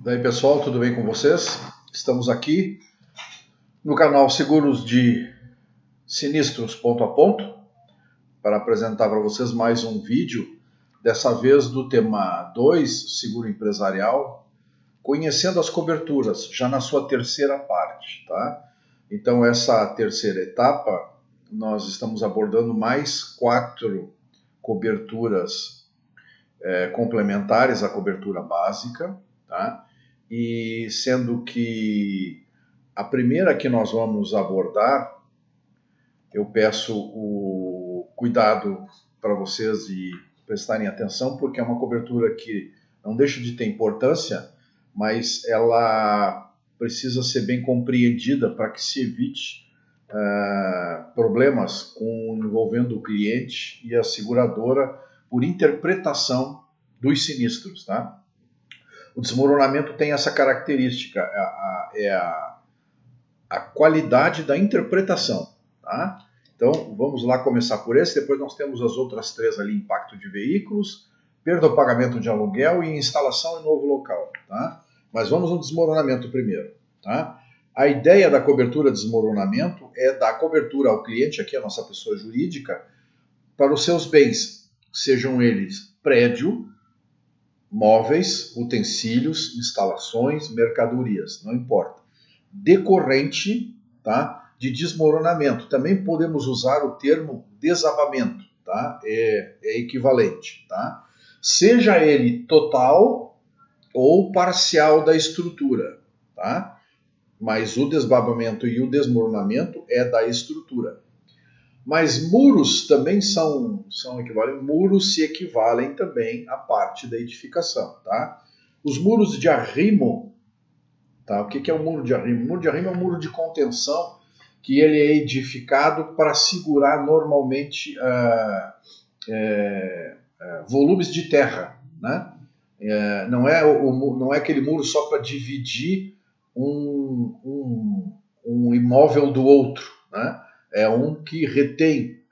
Daí pessoal, tudo bem com vocês? Estamos aqui no canal Seguros de Sinistros Ponto a Ponto para apresentar para vocês mais um vídeo, dessa vez do tema 2, seguro empresarial, conhecendo as coberturas, já na sua terceira parte, tá? Então essa terceira etapa, nós estamos abordando mais 4 coberturas complementares à cobertura básica, tá? E sendo que a primeira que nós vamos abordar, eu peço o cuidado para vocês de prestarem atenção, porque é uma cobertura que não deixa de ter importância, mas ela precisa ser bem compreendida para que se evite problemas envolvendo o cliente e a seguradora por interpretação dos sinistros, tá? O desmoronamento tem essa característica, a qualidade da interpretação, tá? Então, vamos lá começar por esse, depois nós temos as outras 3 ali, impacto de veículos, perda ou pagamento de aluguel e instalação em novo local, tá? Mas vamos no desmoronamento primeiro, tá? A ideia da cobertura de desmoronamento é dar cobertura ao cliente, aqui a nossa pessoa jurídica, para os seus bens, sejam eles prédio, móveis, utensílios, instalações, mercadorias, não importa. Decorrente, tá, de desmoronamento. Também podemos usar o termo desabamento, tá? É equivalente, tá? Seja ele total ou parcial da estrutura, tá? Mas o desabamento e o desmoronamento é da estrutura. Mas muros também são equivalentes. Muros se equivalem também à parte da edificação, tá? Os muros de arrimo, tá? O que é um muro de arrimo? O muro de arrimo é um muro de contenção que ele é edificado para segurar normalmente volumes de terra, né? Não é aquele muro só para dividir um imóvel do outro, né? É um que retém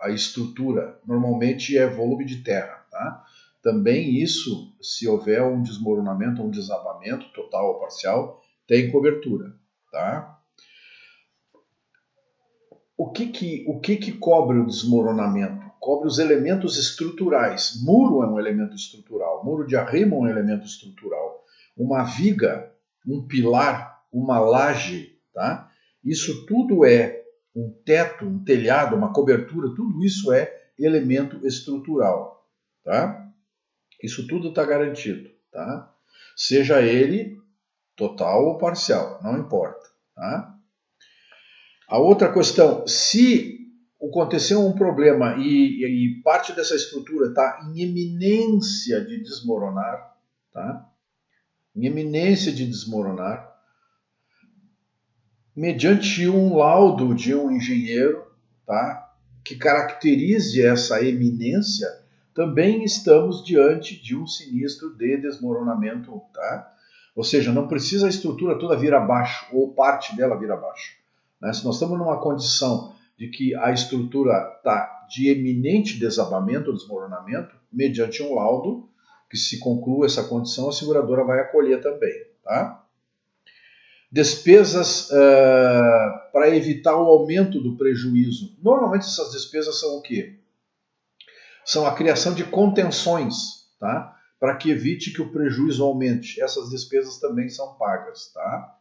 a estrutura, normalmente é volume de terra, tá? Também isso, se houver um desmoronamento, um desabamento, total ou parcial, tem cobertura, tá? O que cobre o desmoronamento? Cobre os elementos estruturais. Muro é um elemento estrutural, muro de arrimo é um elemento estrutural. Uma viga, um pilar, uma laje, tá? Isso tudo é um teto, um telhado, uma cobertura, tudo isso é elemento estrutural, tá? Isso tudo está garantido, tá? Seja ele total ou parcial, não importa, tá? A outra questão, se aconteceu um problema e parte dessa estrutura está em iminência de desmoronar, tá? Em iminência de desmoronar, mediante um laudo de um engenheiro, tá, que caracterize essa eminência, também estamos diante de um sinistro de desmoronamento, tá? Ou seja, não precisa a estrutura toda vir abaixo, ou parte dela vir abaixo, né? Se nós estamos numa condição de que a estrutura está de eminente desabamento ou desmoronamento, mediante um laudo, que se conclua essa condição, a seguradora vai acolher também, tá? Despesas para evitar o aumento do prejuízo. Normalmente essas despesas são o quê? São a criação de contenções, tá? Para que evite que o prejuízo aumente. Essas despesas também são pagas, tá?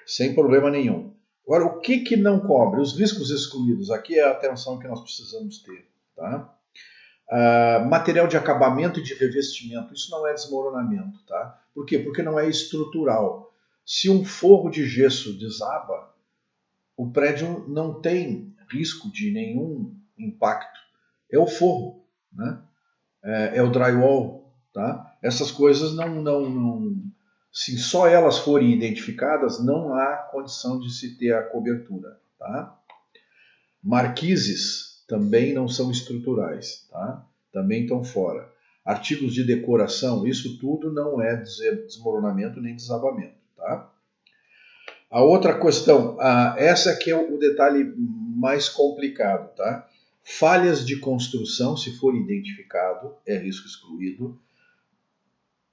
Sem problema nenhum. Agora, o que não cobre? Os riscos excluídos. Aqui é a atenção que nós precisamos ter, tá? Material de acabamento e de revestimento. Isso não é desmoronamento, tá? Por quê? Porque não é estrutural. Se um forro de gesso desaba, o prédio não tem risco de nenhum impacto. É o forro, né? É o drywall, tá? Essas coisas se só elas forem identificadas, não há condição de se ter a cobertura, tá? Marquises também não são estruturais, tá? Também estão fora. Artigos de decoração, isso tudo não é desmoronamento nem desabamento, tá? A outra questão, essa aqui é o detalhe mais complicado, tá? Falhas de construção, se for identificado, é risco excluído.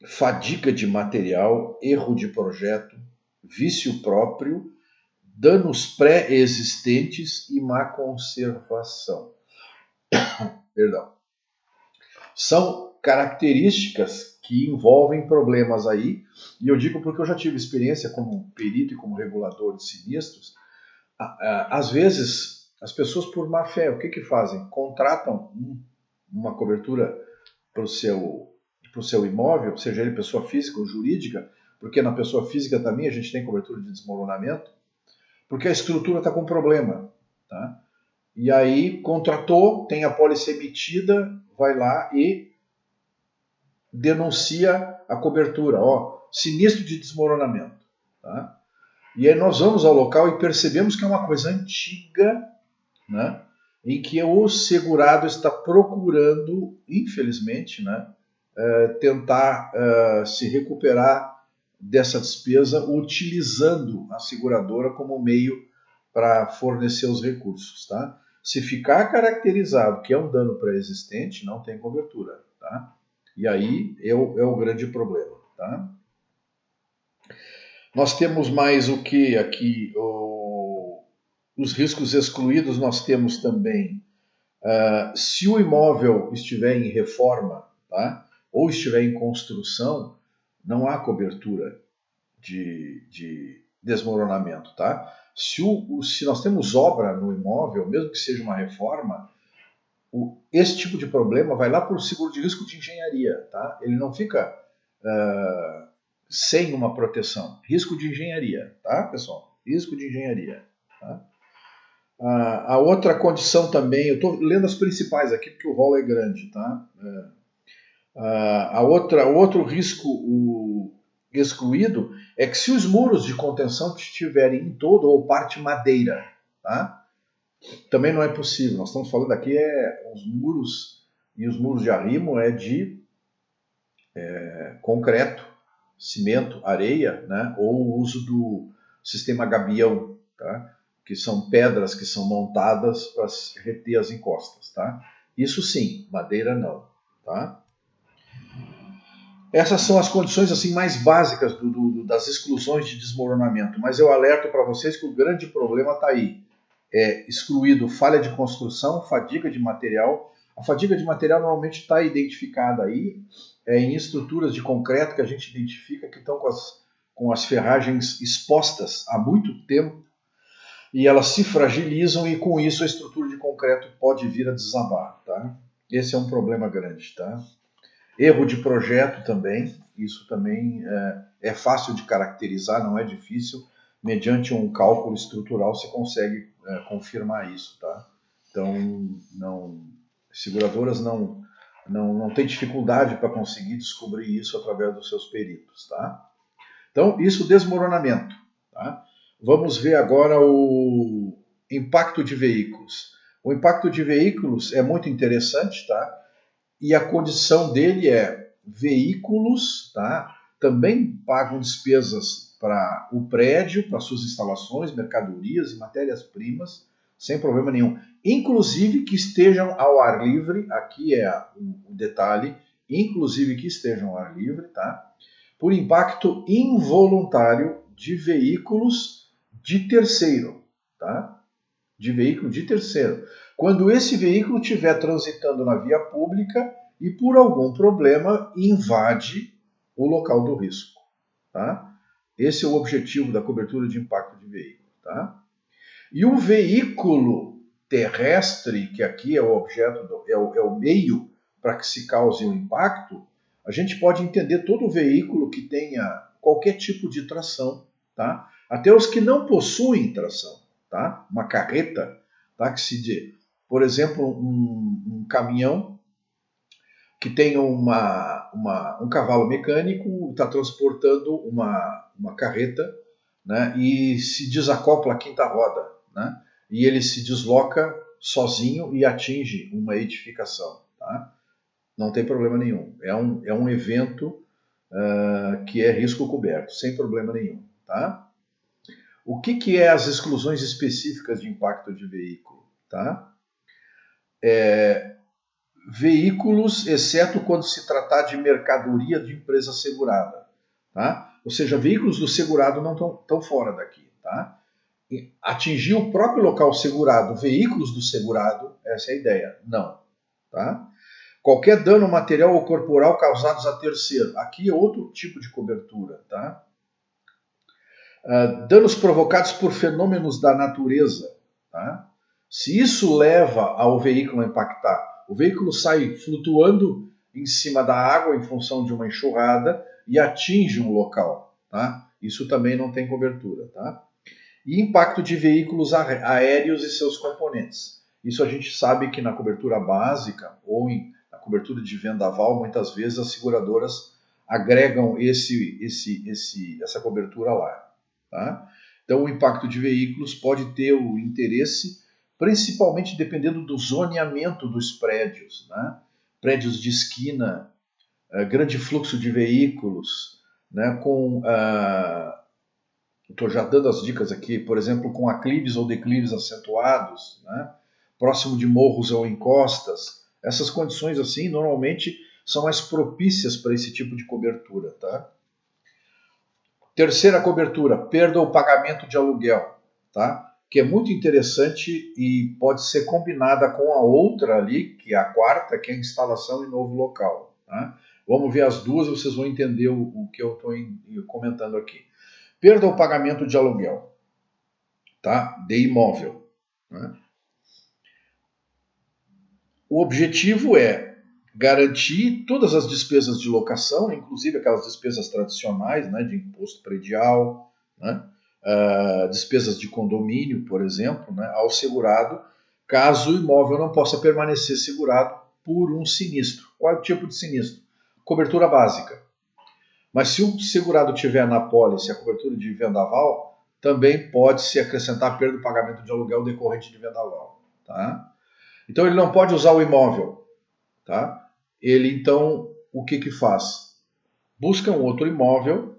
fadiga de material, erro de projeto, vício próprio, danos pré-existentes e má conservação. Perdão. São características que envolvem problemas aí, e eu digo porque eu já tive experiência como perito e como regulador de sinistros. Às vezes, as pessoas por má fé, o que fazem? Contratam uma cobertura para o seu imóvel, seja ele pessoa física ou jurídica, porque na pessoa física também a gente tem cobertura de desmoronamento, porque a estrutura está com problema. Tá? E aí contratou, tem a pólice emitida, vai lá e denuncia a cobertura. Sinistro de desmoronamento. Tá? E aí nós vamos ao local e percebemos que é uma coisa antiga, né, em que o segurado está procurando, infelizmente, né, tentar se recuperar dessa despesa utilizando a seguradora como meio para fornecer os recursos. Tá? Se ficar caracterizado que é um dano pré-existente, não tem cobertura. Tá? E aí é o grande problema. Tá? Nós temos mais o que aqui? Os riscos excluídos nós temos também. Se o imóvel estiver em reforma, tá? Ou estiver em construção, não há cobertura de desmoronamento. Tá? Se nós temos obra no imóvel, mesmo que seja uma reforma, esse tipo de problema vai lá para o seguro de risco de engenharia. Tá? Ele não fica sem uma proteção. Risco de engenharia, tá, pessoal? Risco de engenharia. Tá? A outra condição também, eu estou lendo as principais aqui porque o rol é grande, tá? O outro risco excluído é que se os muros de contenção estiverem em todo ou parte madeira, tá? Também não é possível. Nós estamos falando aqui os muros, e os muros de arrimo é de concreto, cimento, areia, né? Ou o uso do sistema gabião, tá? Que são pedras que são montadas para reter as encostas. Tá? Isso sim, madeira não. Tá? Essas são as condições assim mais básicas das exclusões de desmoronamento, mas eu alerto para vocês que o grande problema está aí. É excluído falha de construção, fadiga de material. A fadiga de material normalmente está identificada aí em estruturas de concreto que a gente identifica que estão com as ferragens expostas há muito tempo e elas se fragilizam e com isso a estrutura de concreto pode vir a desabar. Tá? Esse é um problema grande. Tá? Erro de projeto também, isso também é fácil de caracterizar, não é difícil. Mediante um cálculo estrutural você consegue confirmar isso. Tá? Então, seguradoras não têm dificuldade para conseguir descobrir isso através dos seus peritos. Tá? Então, isso desmoronamento. Tá? Vamos ver agora o impacto de veículos. O impacto de veículos é muito interessante, tá? E a condição dele é veículos, tá? Também pagam despesas para o prédio, para suas instalações, mercadorias e matérias-primas, sem problema nenhum. Inclusive que estejam ao ar livre, aqui é o detalhe, inclusive que estejam ao ar livre, tá? Por impacto involuntário de veículos de terceiro, tá? De veículo de terceiro. Quando esse veículo estiver transitando na via pública e por algum problema invade o local do risco, tá? Esse é o objetivo da cobertura de impacto de veículo, tá? E o veículo terrestre, que aqui é o objeto, é o meio para que se cause o impacto, a gente pode entender todo o veículo que tenha qualquer tipo de tração, tá? Até os que não possuem tração, tá? Uma carreta, tá? Que se diz, por exemplo, um caminhão que tem um cavalo mecânico, está transportando uma carreta, né? E se desacopla a quinta roda, né? E ele se desloca sozinho e atinge uma edificação, tá? Não tem problema nenhum. É um evento que é risco coberto, sem problema nenhum. Tá? O que é as exclusões específicas de impacto de veículo? Tá? veículos, exceto quando se tratar de mercadoria de empresa segurada. Tá? Ou seja, veículos do segurado não estão fora daqui. Tá? Atingir o próprio local segurado, veículos do segurado, essa é a ideia. Não. Tá? Qualquer dano material ou corporal causados a terceiro. Aqui é outro tipo de cobertura. Tá? Danos provocados por fenômenos da natureza. Tá? Se isso leva ao veículo a impactar, o veículo sai flutuando em cima da água em função de uma enxurrada e atinge um local. Tá? Isso também não tem cobertura. Tá? E impacto de veículos aéreos e seus componentes. Isso a gente sabe que na cobertura básica ou na cobertura de vendaval, muitas vezes as seguradoras agregam essa cobertura lá. Tá? Então, o impacto de veículos pode ter o interesse, principalmente dependendo do zoneamento dos prédios. Né? Prédios de esquina, grande fluxo de veículos, né? Estou já dando as dicas aqui, por exemplo, com aclives ou declives acentuados, né? Próximo de morros ou encostas. Essas condições assim normalmente são mais propícias para esse tipo de cobertura. Tá? Terceira cobertura, perda ou pagamento de aluguel, tá? Que é muito interessante e pode ser combinada com a outra ali, que é a quarta, que é a instalação em novo local. Tá? Vamos ver as duas, vocês vão entender o que eu estou comentando aqui. Perda ou pagamento de aluguel, tá? De imóvel. Né? O objetivo é garantir todas as despesas de locação, inclusive aquelas despesas tradicionais, né, de imposto predial, né, despesas de condomínio, por exemplo, né, ao segurado, caso o imóvel não possa permanecer segurado por um sinistro. Qual é o tipo de sinistro? Cobertura básica. Mas se o segurado tiver na pólice a cobertura de vendaval, também pode-se acrescentar a perda do pagamento de aluguel decorrente de vendaval. Tá? Então ele não pode usar o imóvel. Tá? Ele então, o que faz? Busca um outro imóvel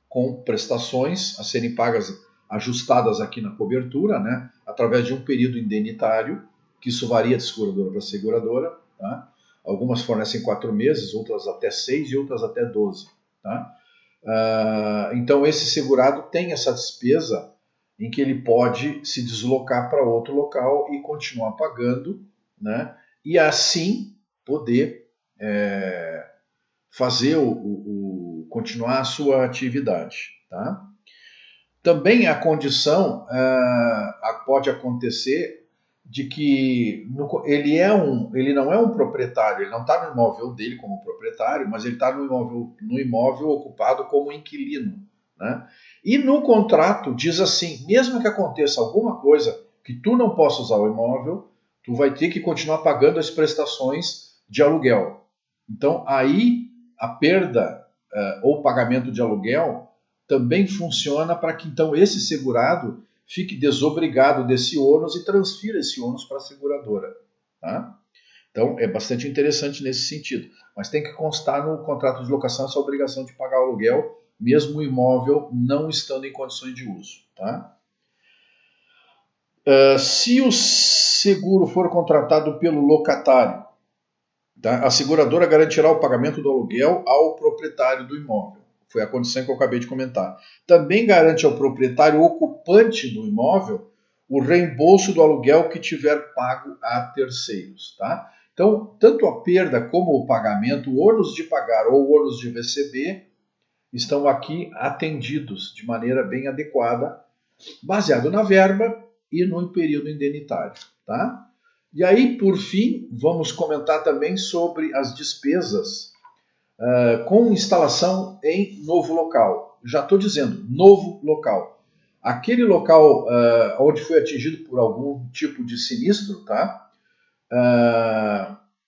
com prestações a serem pagas, ajustadas aqui na cobertura, né? Através de um período indenitário, que isso varia de seguradora para seguradora. Tá? Algumas fornecem 4 meses, outras até 6 e outras até 12. Tá? Então esse segurado tem essa despesa em que ele pode se deslocar para outro local e continuar pagando, né? E assim poder fazer continuar a sua atividade. Tá? Também a condição pode acontecer de que ele não é um proprietário, ele não está no imóvel dele como proprietário, mas ele está no imóvel ocupado como inquilino. Né? E no contrato diz assim, mesmo que aconteça alguma coisa que tu não possa usar o imóvel, tu vai ter que continuar pagando as prestações de aluguel. Então aí a perda ou pagamento de aluguel também funciona para que então esse segurado fique desobrigado desse ônus e transfira esse ônus para a seguradora. Tá? Então é bastante interessante nesse sentido. Mas tem que constar no contrato de locação essa obrigação de pagar o aluguel, mesmo o imóvel não estando em condições de uso. Tá? Se o seguro for contratado pelo locatário, tá? A seguradora garantirá o pagamento do aluguel ao proprietário do imóvel. Foi a condição que eu acabei de comentar. Também garante ao proprietário ocupante do imóvel o reembolso do aluguel que tiver pago a terceiros. Tá? Então, tanto a perda como o pagamento, o ônus de pagar ou o ônus de receber, estão aqui atendidos de maneira bem adequada, baseado na verba e no período indenitário. Tá? E aí, por fim, vamos comentar também sobre as despesas com instalação em novo local. Já estou dizendo, novo local. Aquele local onde foi atingido por algum tipo de sinistro, tá?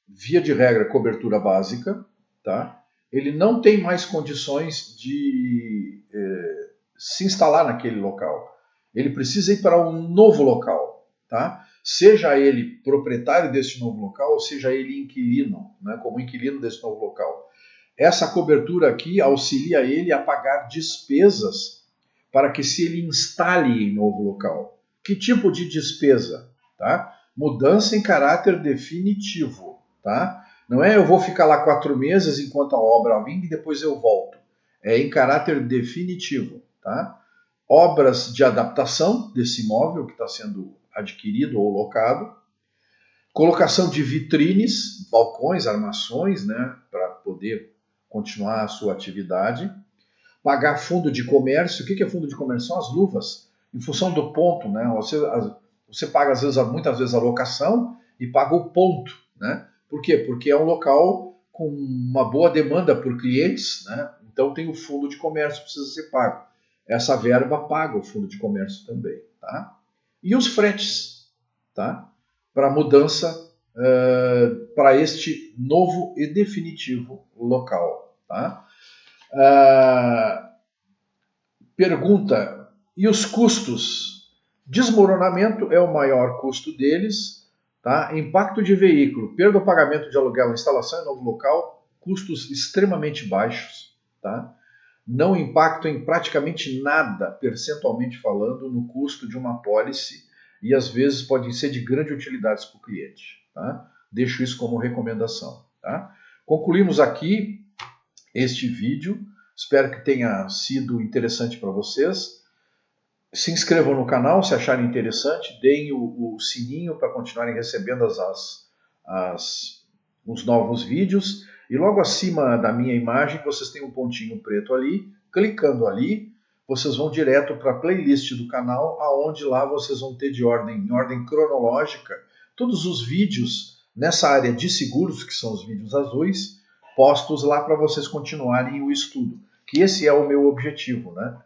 Via de regra, cobertura básica, tá? Ele não tem mais condições de se instalar naquele local. Ele precisa ir para um novo local, tá? Seja ele proprietário desse novo local, ou seja ele inquilino, né? Como inquilino desse novo local. Essa cobertura aqui auxilia ele a pagar despesas para que se ele instale em novo local. Que tipo de despesa? Tá? Mudança em caráter definitivo. Tá? Não é eu vou ficar lá 4 meses enquanto a obra vinga e depois eu volto. É em caráter definitivo. Tá? Obras de adaptação desse imóvel que está sendo adquirido ou locado, colocação de vitrines, balcões, armações, né, para poder continuar a sua atividade, pagar fundo de comércio. O que é fundo de comércio? São as luvas, em função do ponto, né? Você paga muitas vezes a locação e paga o ponto, né? Por quê? Porque é um local com uma boa demanda por clientes, né? Então tem o fundo de comércio que precisa ser pago. Essa verba paga o fundo de comércio também, tá? E os fretes, tá? Para mudança para este novo e definitivo local, tá? Pergunta: e os custos? Desmoronamento é o maior custo deles, tá? Impacto de veículo, perda ou pagamento de aluguel, instalação em novo local, custos extremamente baixos, tá? Não impactam em praticamente nada, percentualmente falando, no custo de uma pólice e às vezes podem ser de grande utilidade para o cliente, tá? Deixo isso como recomendação, tá? Concluímos aqui este vídeo. Espero que tenha sido interessante para vocês. Se inscrevam no canal se acharem interessante, deem o sininho para continuarem recebendo os novos vídeos. E logo acima da minha imagem vocês têm um pontinho preto ali. Clicando ali, vocês vão direto para a playlist do canal, aonde lá vocês vão ter em ordem cronológica todos os vídeos nessa área de seguros, que são os vídeos azuis, postos lá para vocês continuarem o estudo. Que esse é o meu objetivo, né?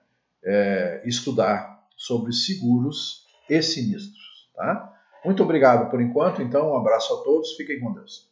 Estudar sobre seguros e sinistros. Tá? Muito obrigado por enquanto, então um abraço a todos, fiquem com Deus.